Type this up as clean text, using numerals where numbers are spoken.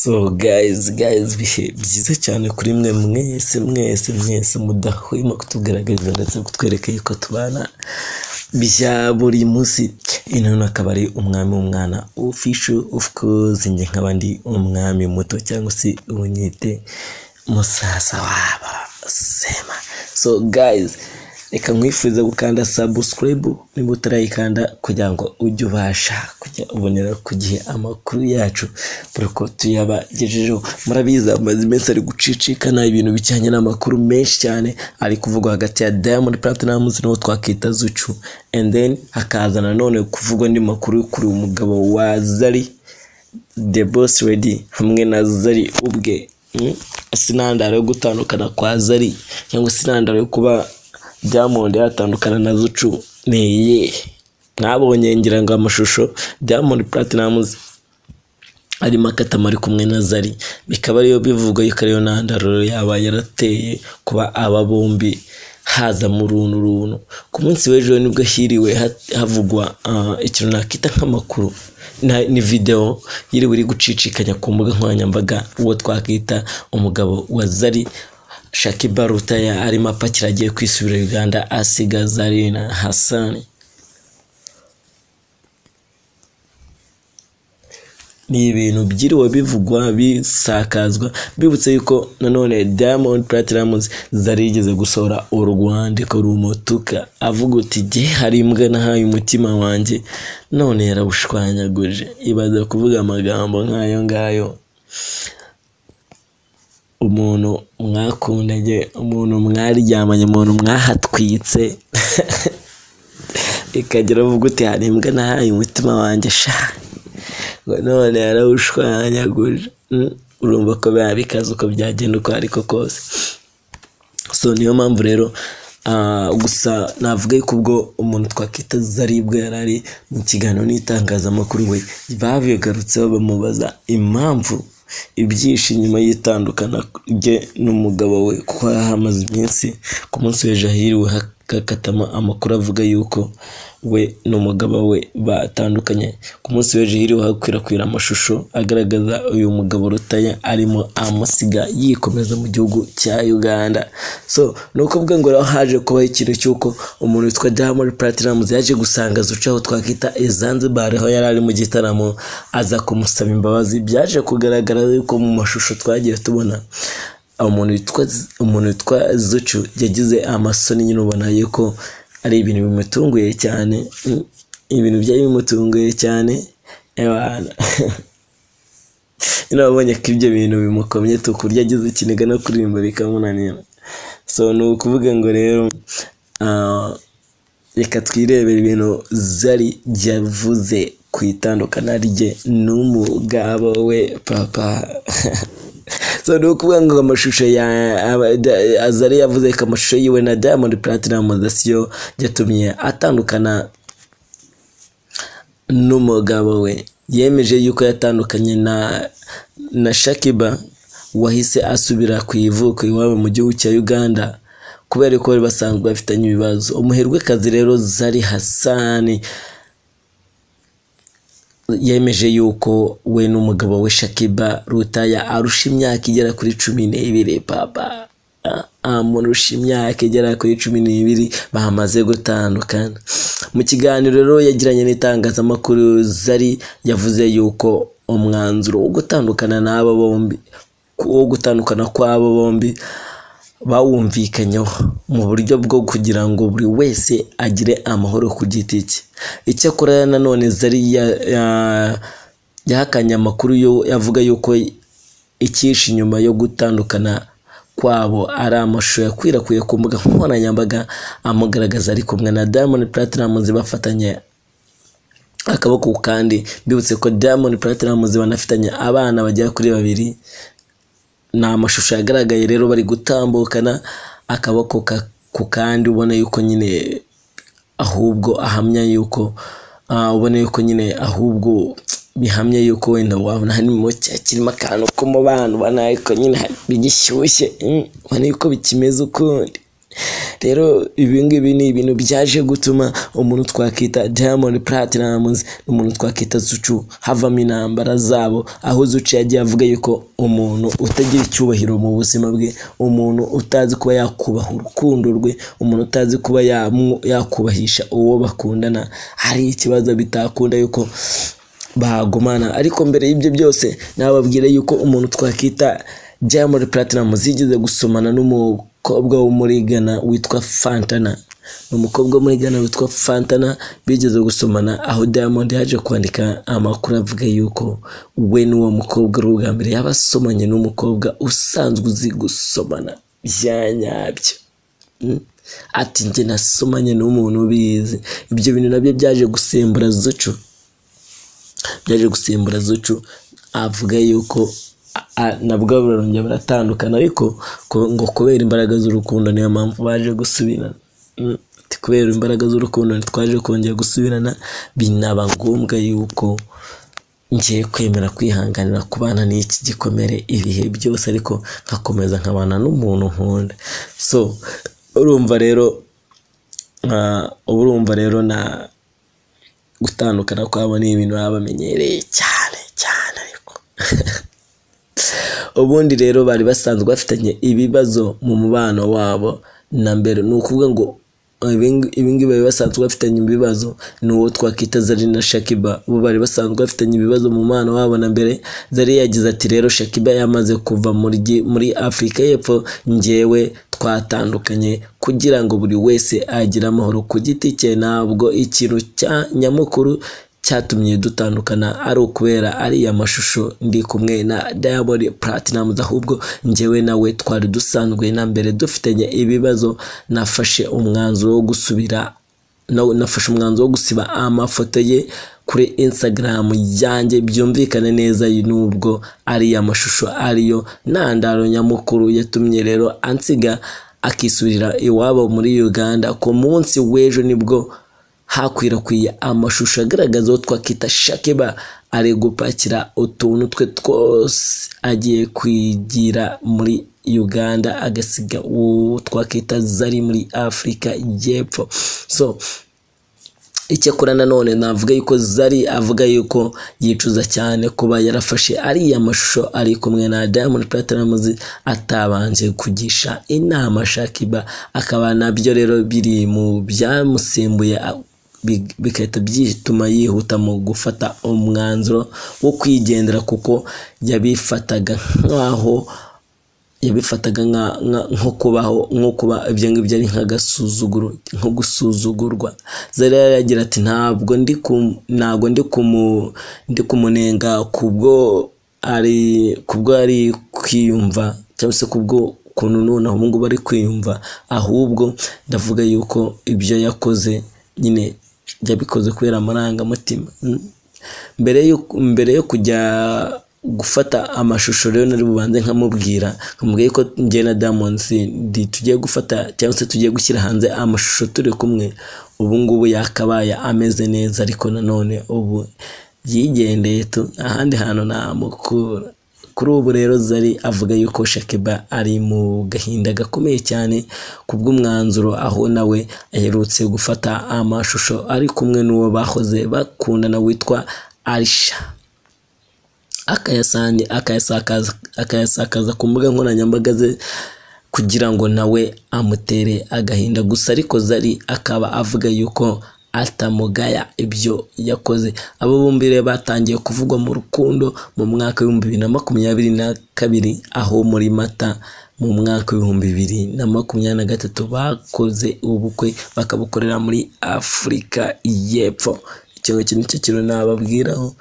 So guys bihe byiza cyane kuri mwe mwese mudahwema kutugaragariza ndetse kutwereka yuko tubana bya buri munsi. Ino nakabari umwami w'umwana official, of course nje nkabandi umwami muto cyangwa se unyite musasa waba sema. So guys, reka nkwifuza gukanda subscribe niba utarayikanda kugira ngo ujye ubasha kujya ubonera ku gihe amakuru yacu kuko tuyabagejejeho. Murabizi amaze iminsi ari gucicikana ibintu bijyanye n'amakuru menshi cyane ari kuvugwa hagati ya Diamond Platnumz n'uwo twakita Zuchu, and then hakazana none kuvugwa ndi makuru kuri umugabo wa Zari The Boss Lady hamwe na Zari ubwe. Sinandaro yo gutandukana kwa Zari cyangwa sinandaro yo kuba Diamond yatandukana na Zuchu neye. Nabonye ngira ngo amashusho Diamond Platnumz ari makata mari kumwe na Zari, bikaba ariyo bivuga yuko ariyo nandaro yaba yarateye kuba aba bombi haza mu runtu. Ku munsi w'ejo nibwo hiriwe havugwa ikintu nakita nk'amakuru ni video yiri buri gucicikanya ku mbuga nkoranyambaga, uwo twakita umugabo wa Zari Shakiba Rutaya arimo apakira agiye kwisubira Uganda asiga Zari na Hassan. Ni ibintu byiriwe bivugwa bisakazwa, bibutse yuko nanone Diamond Platnumz Zari yigeze gusohora urwandiko rumutuka avuga uti je hari imbwa nahaye umutima wanjye none yarawushwanyaguje. Ibaza kuvuga amagambo nk'ayo ngayo umuntu mwakundanye, umuntu mwaryamanye, umuntu mwahatwitse ikagira avuga uti hari imbwa nahaye umutima wanjye sha none yarawushwanyaguje. Urumva ko bikaze uko byagenda uko ariko kose. So niyo mpamvu rero gusa navuga yuko ubwo umuntu twakita Zari bwo yarari mu kiganiro n'itangazamakuru we babigarutseho bamubaza impamvu ibyishi inyuma y'itandukana rye n'umugabo we, kuko hamaze iminsi ku munsi w'ejo hiriwe hakatama amakuru avuga yuko we n'umugabo we batandukanye. Ku munsi w'ejo hiriwe hakwirakwira amashusho agaragaza uyu mugabo Rutaya arimo amusiga yikomeza mu gihugu cya Uganda. So nuko bwa ngo haje kuba ikintu cyuko umuntu witwa Diamond Platnumz yaje gusanga Zuchu aho twakita Zanzibar aho yari ari mu gitaramo aza kumusaba imbabazi. Byaje kugaragara yuko mu mashusho twagiye tubona umuntu witwa Zuchu yagize amasoni, nyine ubona yuko ari ibintu bimutunguye cyane, ibintu byari bimutunguye cyane ebana. Nabonye ko ibyo bintu bimukomye tukurya agize ikiniga no kuririmba bikamunanira. So no kuvuga ngo rero reka twirebera ibintu Zari yavuze kwitandukana rye n'umugabo we papa. So no kuvuga ngo amashusho ya Zari yavuze ko amashusho yiwe na Diamond Platnumz asiyo yatumye atandukana n'umugabo we. Yemeje yuko yatandukanye na Shakiba wahise asubira ku ivuko iwabo mu gihugu cya Uganda kubera ko basanzwe bafitanye ibibazo. Umuherwe kazi rero Zari Hassan yemeje yuko we n'umugabo we Shakiba Rutaya arusha imyaka igera kuri 12 papa. Amurusha imyaka igera kuri 12 bamaze gutandukana. Mu kiganiro rero yagiranye n'itangazamakuru Zari yavuze yuko umwanzuro wo gutandukana n'abo bombi, wo gutandukana kw'abo bombi bawumvikanyeho mu buryo bwo kugira ngo buri wese agire amahoro ku giti cye. Icyakora nanone Zari yahakanye amakuru yo yavuga yuko ikishi nyuma yo gutandukana kwabo ari amashusho yakwirakwiye ku mbuga nkoranyambaga amugaragaza ari kumwe na Diamond Platnumz bafatanye akaboko. Kandi bibutse ko Diamond Platnumz banafitanye abana bagera kuri 2. Na amashusho yagaragaye rero bari gutambukana akaboko ku kandi, ubona yuko nyine ahubwo ahamya yuko ubona yuko nyine ahubwo bihamye yuko wenda wabona harimo kirimo akantu ko mu bantu banayiko nyine bigishyushye, ubona yuko bikimeze ukundi. rero ibi ngibi ni ibintu byaje gutuma umuntu twakita Diamond Platnumz n'umuntu twakita Zucu havamo intambara zabo, aho Zucu yagiye avuga yuko umuntu utagira icyubahiro mu buzima bwe, umuntu utazi kuba yakubaha urukundo rwe, umuntu utazi kuba yakubahisha uwo bakundana, hari ikibazo bitakunda yuko bagumana. Ariko mbere y'ibyo byose nababwira yuko umuntu twakita Diamond Platnumz yigeze gusomana n'umukobwa wo muri Ghana witwa Fantana. Umukobwa muri Ghana witwa Fantana bigeze gusomana, aho Diamond yaje kwandika amakuru avuga yuko we n'uwo mukobwa ari ubwa mbere yabasomanye n'umukobwa usanzwe uzi gusomana bya nyabyo. Ati njye nasomanye n'umuntu ubizi. Ibyo bintu nabyo byaje gusembura Zucu, avuga yuko nabwo barongera baratandukana, ariko ngo kubera imbaraga z'urukundo niyo mpamvu baje gusubirana. Kubera imbaraga z'urukundo twaje kongera gusubirana, binaba ngombwa yuko ngiye kwemera kwihanganira kubana n'iki gikomere ibihe byose, ariko nkakomeza nkabana n'umuntu nkunda. So urumva rero na gutandukana kwabo ni ibintu bamenyereye cyane ariko ubundi rero bari basanzwe bafitanye ibibazo mu mubano wabo na mbere. Ni ukuvuga ngo ibingibi bari basanzwe bafitanye ibibazo n'uwo twakita Zari na Shakiba. Bo bari basanzwe bafitanye ibibazo mu mubano wabo na mbere. Zari yagize ati rero Shakiba yamaze kuva muri Afurika y'Epfo, njyewe twatandukanye kugira ngo buri wese agire amahoro ku giti cye. Ntabwo ikintu cya nyamukuru cyatumye dutandukana ari ukubera ari amashusho ndi kumwe na Diamond Platnumz, ahubwo njyewe nawe twari dusanzwe na mbere dufitanye ibibazo. Nafashe umwanzuro wo gusiba amafoto ye kuri Instagram yanjye, byumvikane neza nubwo ari amashusho ariyo ntandaro nyamukuru yatumye rero ansiga akisubirira iwabo muri Uganda. Ku munsi w'ejo nibwo hakwirakwiye amashusho agaragaza aho twakita Shakiba ari gupakira utuntu twe twose agiye kwigira muri Uganda, agasiga uwo twakita Zari muri Afurika y'Epfo. So icyakora nanone navuga yuko Zari avuga yuko yicuza cyane kuba yarafashe ariya mashusho ari kumwe na Diamond Platnumz atabanje kugisha inama Shakiba, akaba nabyo rero biri mu byamusembuye bikahita byituma yihuta mu gufata umwanzuro wo kwigendera, kuko yabifataga nko kuba ibyo ngibyo ari nko gusuzugurwa. Zari yagira ati ntabwo ndi kumunenga kubwo ari kwiyumva, cyangwa se kubwo ukuntu noneho ubu ngubu ari kwiyumva, ahubwo ndavuga yuko ibyo yakoze nyine yabikoze kubera amarangamutima. Mbere yo kujya gufata amashusho rero nari bubanze nkamubwira ko njye na Diamond tugiye gufata cyangwa se tugiye gushyira hanze amashusho turi kumwe. Ubu ngubu yakabaye ameze neza, ariko nanone ubu yigendeye ahandi hantu namukura. Kuri ubu rero Zari avuga yuko Shakiba ari mu gahinda gakomeye cyane kubw'umwanzuro, aho nawe aherutse gufata amashusho ari kumwe n'uwo bahoze bakundana witwa Alisha, akayasakaza ku mbuga nkoranyambaga ze kugira ngo nawe amutere agahinda. Gusa ariko Zari akaba avuga yuko atamugaya ibyo yakoze. Abo bombi rero batangiye kuvugwa mu rukundo mu mwaka wa 2022, aho muri Mata mu mwaka wa 2023 bakoze ubukwe bakabukorera muri Afurika y'Epfo. Icyo kintu nababwiraho.